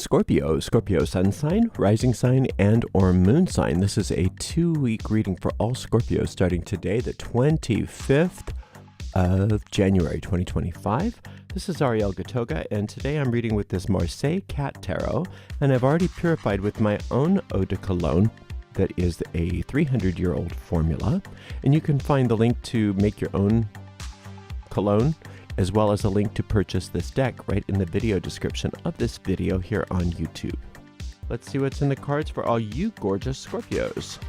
Scorpio, Scorpio sun sign, rising sign, and or moon sign. This is a 2-week reading for all Scorpios starting today, the 25th of January 2025. This is Ariel, and today I'm reading with this Marseille Cat Tarot, and I've already purified with my own eau de cologne that is a 300-year-old formula, and you can find the link to make your own cologne as well as a link to purchase this deck right in the video description of this video here on YouTube. Let's see what's in the cards for all you gorgeous Scorpios.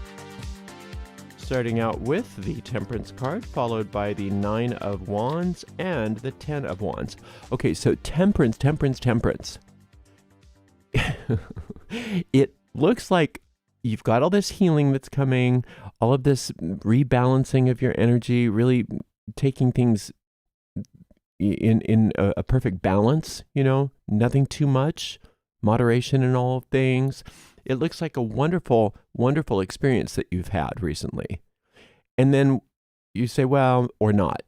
Starting out with the Temperance card, followed by the 9 of Wands and the 10 of Wands. Okay, so Temperance. It looks like you've got all this healing that's coming, all of this rebalancing of your energy, really taking things in a perfect balance, you know, nothing too much, moderation in all things. It looks like a wonderful, wonderful experience that you've had recently. And then you say, well, or not.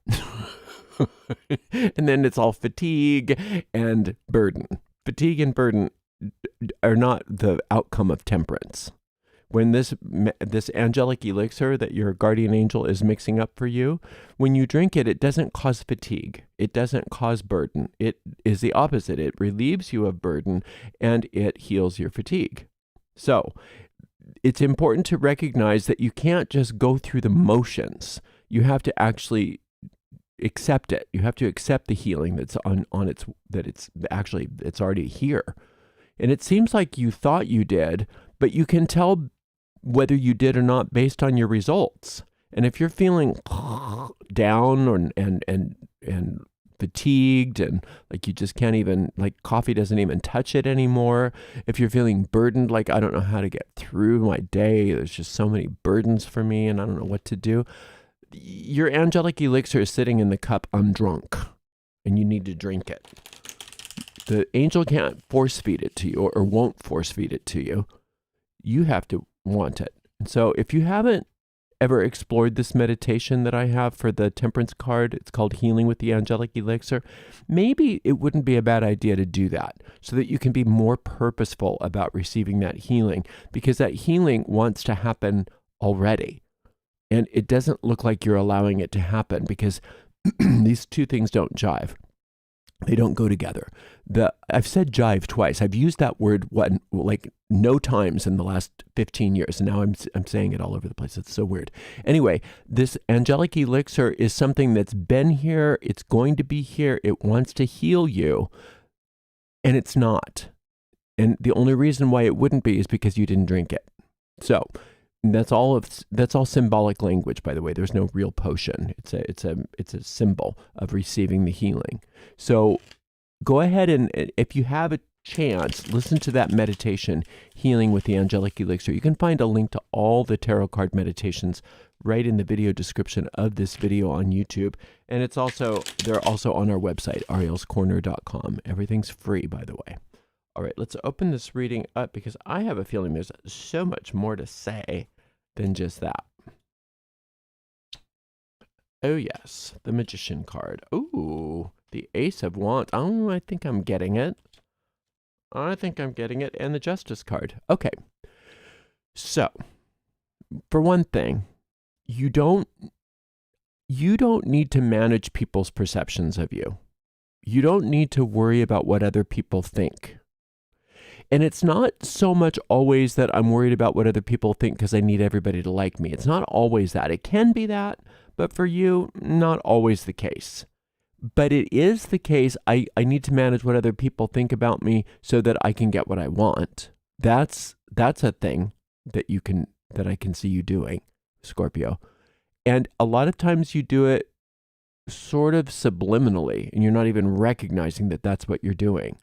And then it's all fatigue and burden. Fatigue and burden are not the outcome of temperance. When this angelic elixir that your guardian angel is mixing up for you, when you drink it, it doesn't cause fatigue. It doesn't cause burden. It is the opposite. It relieves you of burden and it heals your fatigue. So it's important to recognize that you can't just go through the motions. You have to actually accept it. You have to accept the healing that's it's already here. And it seems like you thought you did, but you can tell whether you did or not based on your results. And if you're feeling down and fatigued and like you just can't even, like coffee doesn't even touch it anymore, if you're feeling burdened, like I don't know how to get through my day, there's just so many burdens for me and I don't know what to do, your angelic elixir is sitting in the cup undrunk and you need to drink it. The angel can't force feed it to you or won't force feed it to you. You have to want it. And so if you haven't ever explored this meditation that I have for the Temperance card, it's called Healing with the Angelic Elixir, maybe it wouldn't be a bad idea to do that so that you can be more purposeful about receiving that healing, because that healing wants to happen already. And it doesn't look like you're allowing it to happen because these two things don't jive. They don't go together. I've said jive twice. I've used that word no times in the last 15 years, and now I'm saying it all over the place. It's so weird. Anyway, this angelic elixir is something that's been here. It's going to be here. It wants to heal you, and it's not. And the only reason why it wouldn't be is because you didn't drink it. So that's all symbolic language, by the way. There's no real potion. It's a symbol of receiving the healing. So go ahead and if you have a chance, listen to that meditation, Healing with the Angelic Elixir. You can find a link to all the tarot card meditations right in the video description of this video on YouTube. And they're also on our website, arielscorner.com. Everything's free, by the way. All right, let's open this reading up because I have a feeling there's so much more to say than just that. Oh, yes, the Magician card. Ooh, the Ace of Wands. Oh, I think I'm getting it. And the Justice card. Okay, so for one thing, you don't need to manage people's perceptions of you. You don't need to worry about what other people think. And it's not so much always that I'm worried about what other people think because I need everybody to like me. It's not always that. It can be that, but for you, not always the case. But it is the case. I need to manage what other people think about me so that I can get what I want. That's a thing that I can see you doing, Scorpio. And a lot of times you do it sort of subliminally, and you're not even recognizing that that's what you're doing.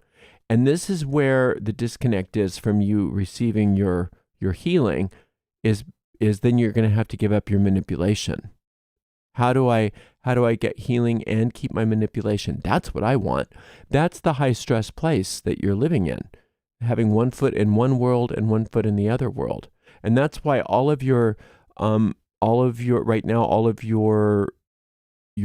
And this is where the disconnect is from you receiving your healing is then you're going to have to give up your manipulation. How do I get healing and keep my manipulation? That's what I want. That's the high stress place that you're living in, having one foot in one world and one foot in the other world. And that's why all of your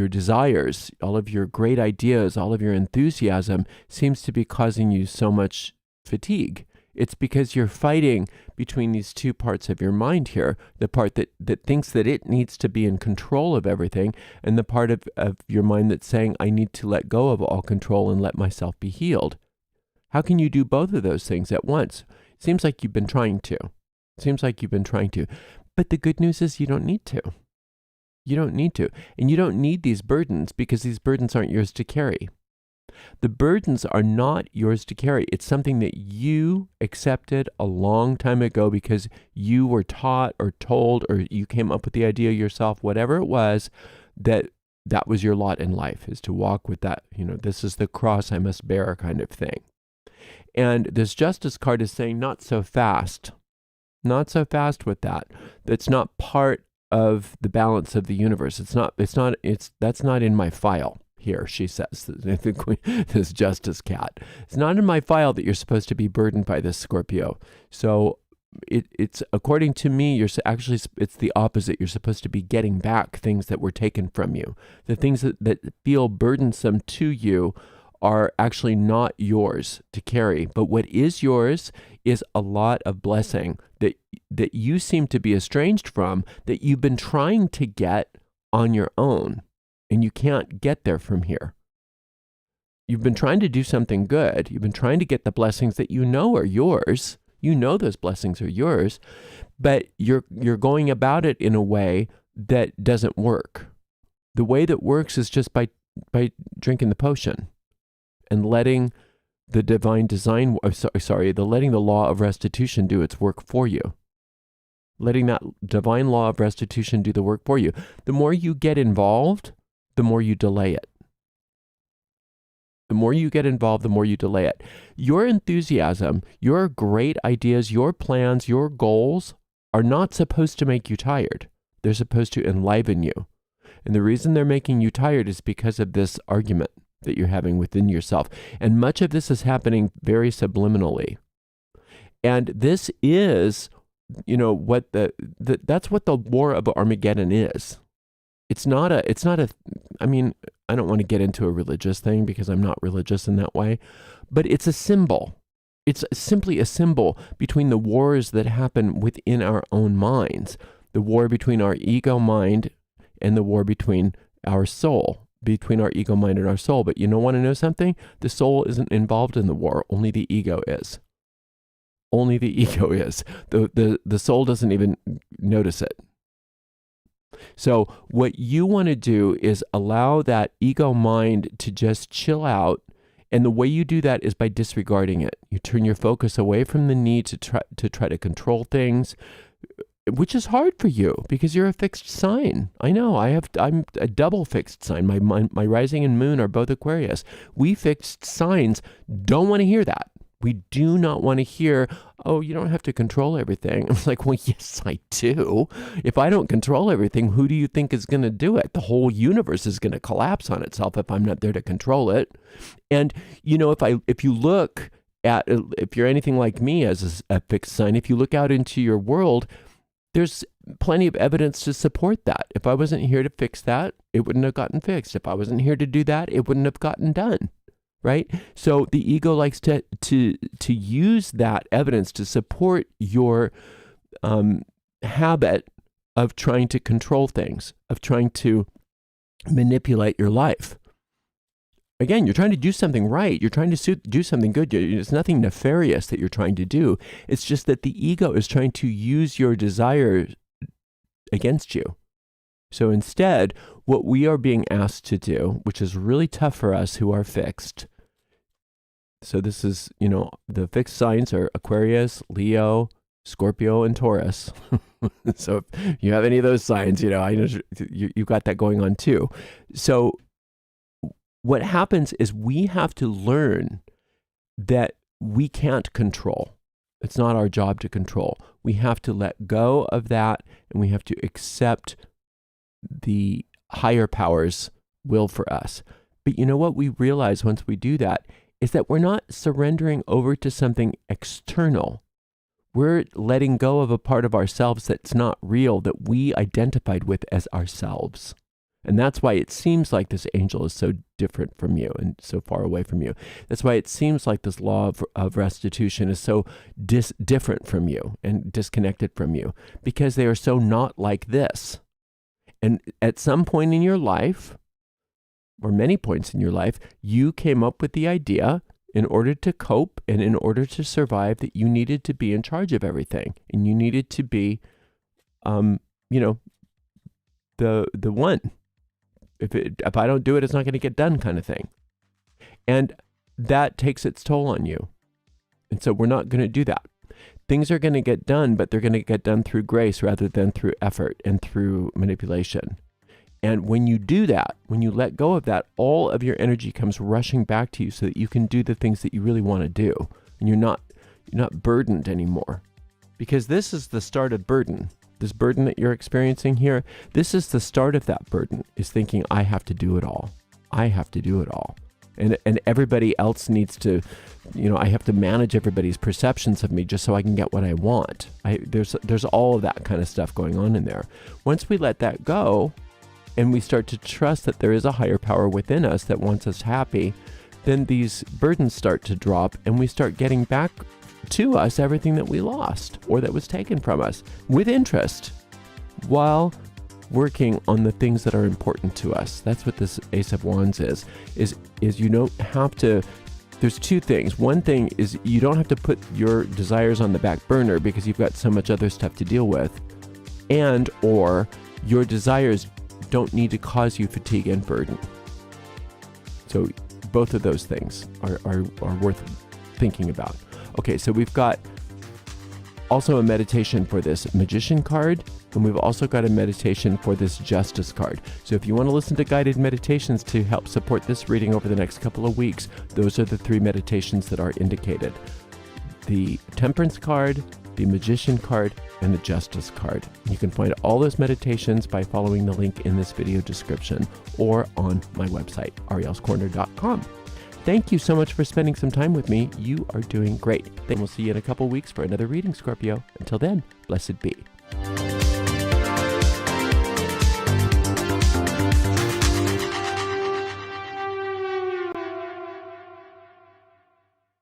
desires, all of your great ideas, all of your enthusiasm seems to be causing you so much fatigue. It's because you're fighting between these two parts of your mind here, the part that thinks that it needs to be in control of everything, and the part of your mind that's saying, I need to let go of all control and let myself be healed. How can you do both of those things at once? It seems like you've been trying to. But the good news is you don't need to. You don't need to. And you don't need these burdens because these burdens aren't yours to carry. The burdens are not yours to carry. It's something that you accepted a long time ago because you were taught or told, or you came up with the idea yourself, whatever it was, that was your lot in life, is to walk with that, this is the cross I must bear kind of thing. And this Justice card is saying, not so fast. Not so fast with that. That's not part of the balance of the universe. That's not in my file. Here, she says, this Justice cat. It's not in my file that you're supposed to be burdened by this, Scorpio. So it's according to me, it's the opposite. You're supposed to be getting back things that were taken from you. The things that feel burdensome to you are actually not yours to carry. But what is yours is a lot of blessing that you seem to be estranged from, that you've been trying to get on your own. And you can't get there from here. You've been trying to do something good. You've been trying to get the blessings that you know are yours. You know those blessings are yours, but you're going about it in a way that doesn't work. The way that works is just by drinking the potion and letting the divine design, letting the law of restitution do its work for you. Letting that divine law of restitution do the work for you. The more you get involved, the more you delay it. The more you get involved, the more you delay it. Your enthusiasm, your great ideas, your plans, your goals are not supposed to make you tired. They're supposed to enliven you. And the reason they're making you tired is because of this argument that you're having within yourself. And much of this is happening very subliminally. And this is, what that's what the War of Armageddon is. It's not a, I don't want to get into a religious thing because I'm not religious in that way, but it's a symbol. It's simply a symbol between the wars that happen within our own minds, the war between our ego mind and the war between our soul, between our ego mind and our soul. But want to know something? The soul isn't involved in the war. Only the ego is. Only the ego is. The soul doesn't even notice it. So what you want to do is allow that ego mind to just chill out. And the way you do that is by disregarding it. You turn your focus away from the need to try to control things, which is hard for you because you're a fixed sign. I know I'm a double fixed sign. My rising and moon are both Aquarius. We fixed signs don't want to hear that. We do not want to hear, oh, you don't have to control everything. I'm like, well, yes, I do. If I don't control everything, who do you think is going to do it? The whole universe is going to collapse on itself if I'm not there to control it. And, if you look at, if you're anything like me as a fixed sign, if you look out into your world, there's plenty of evidence to support that. If I wasn't here to fix that, it wouldn't have gotten fixed. If I wasn't here to do that, it wouldn't have gotten done. Right? So the ego likes to use that evidence to support your habit of trying to control things, of trying to manipulate your life. Again, you're trying to do something right. You're trying to do something good. It's nothing nefarious that you're trying to do. It's just that the ego is trying to use your desires against you. So instead, what we are being asked to do, which is really tough for us who are fixed. So this is, the fixed signs are Aquarius, Leo, Scorpio, and Taurus. So if you have any of those signs, I know you've got that going on too. So what happens is we have to learn that we can't control. It's not our job to control. We have to let go of that, and we have to accept the higher power's will for us. But what we realize once we do that is that we're not surrendering over to something external. We're letting go of a part of ourselves that's not real, that we identified with as ourselves. And that's why it seems like this angel is so different from you and so far away from you. That's why it seems like this law of restitution is so different from you and disconnected from you, because they are so not like this. And at some point in your life, or many points in your life, you came up with the idea, in order to cope and in order to survive, that you needed to be in charge of everything. And you needed to be, the one. If I don't do it, it's not going to get done, kind of thing. And that takes its toll on you. And so we're not going to do that. Things are going to get done, but they're going to get done through grace rather than through effort and through manipulation. And when you do that, when you let go of that, all of your energy comes rushing back to you so that you can do the things that you really want to do. And you're not burdened anymore. Because this is the start of burden. This burden that you're experiencing here, this is the start of that burden, is thinking, I have to do it all. I have to do it all. And everybody else needs to, I have to manage everybody's perceptions of me just so I can get what I want. There's all of that kind of stuff going on in there. Once we let that go and we start to trust that there is a higher power within us that wants us happy, then these burdens start to drop and we start getting back to us everything that we lost or that was taken from us with interest, while working on the things that are important to us. That's what this Ace of Wands is you don't have to, there's two things. One thing is you don't have to put your desires on the back burner because you've got so much other stuff to deal with, and or your desires don't need to cause you fatigue and burden. So both of those things are worth thinking about. Okay, so we've got also a meditation for this Magician card, and we've also got a meditation for this Justice card. So if you want to listen to guided meditations to help support this reading over the next couple of weeks, those are the 3 meditations that are indicated. The Temperance card, the Magician card, and the Justice card. You can find all those meditations by following the link in this video description or on my website, arielscorner.com. Thank you so much for spending some time with me. You are doing great. Then we'll see you in a couple weeks for another reading, Scorpio. Until then, blessed be.